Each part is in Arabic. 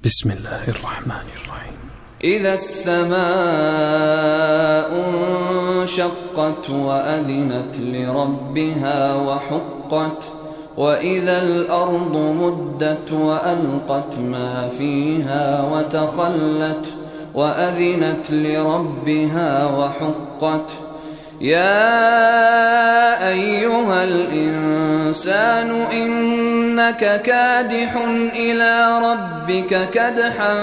بسم الله الرحمن الرحيم. إذا السماء انشقت وأذنت لربها وحقت وإذا الأرض مدت وألقت ما فيها وتخلت وأذنت لربها وحقت يا أيها الإنسان إنك كادح إلى ربك كدحا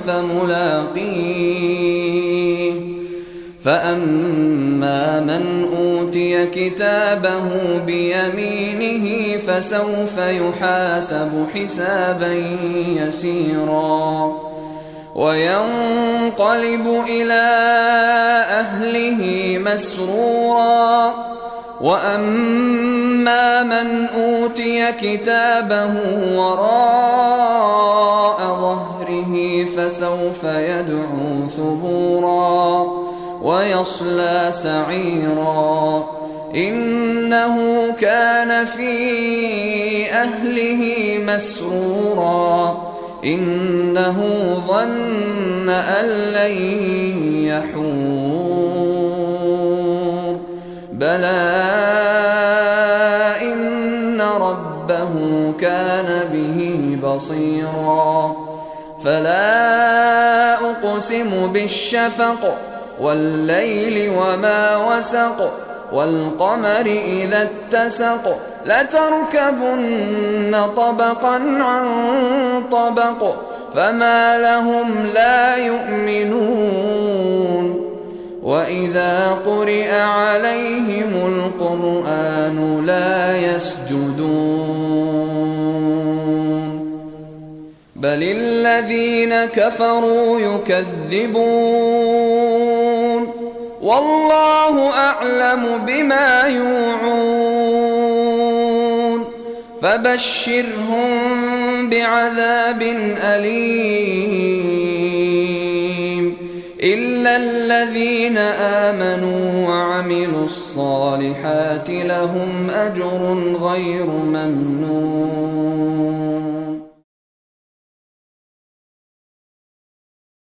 فملاقيه فأما من أوتي كتابه بيمينه فسوف يحاسب حسابا يسيرا وينقلب إلى أهله مسرورا وأما من أوتي كتابه وراء ظهره فسوف يدعو ثبورا ويصلى سعيرا إنه كان في أهله مسرورا إنه ظن أن لن يحور بلى إن ربه كان به بصيرا فلا أقسم بالشفق والليل وما وسق والقمر إذا اتسق لتركبن طبقا عن طبق فما لهم لا يؤمنون وإذا قرئ عليهم القرآن لا يسجدون بل الذين كفروا يكذبون والله أعلم بما يوعون فبشرهم بعذاب أليم إلا الذين آمنوا وعملوا الصالحات لهم أجر غير ممنون.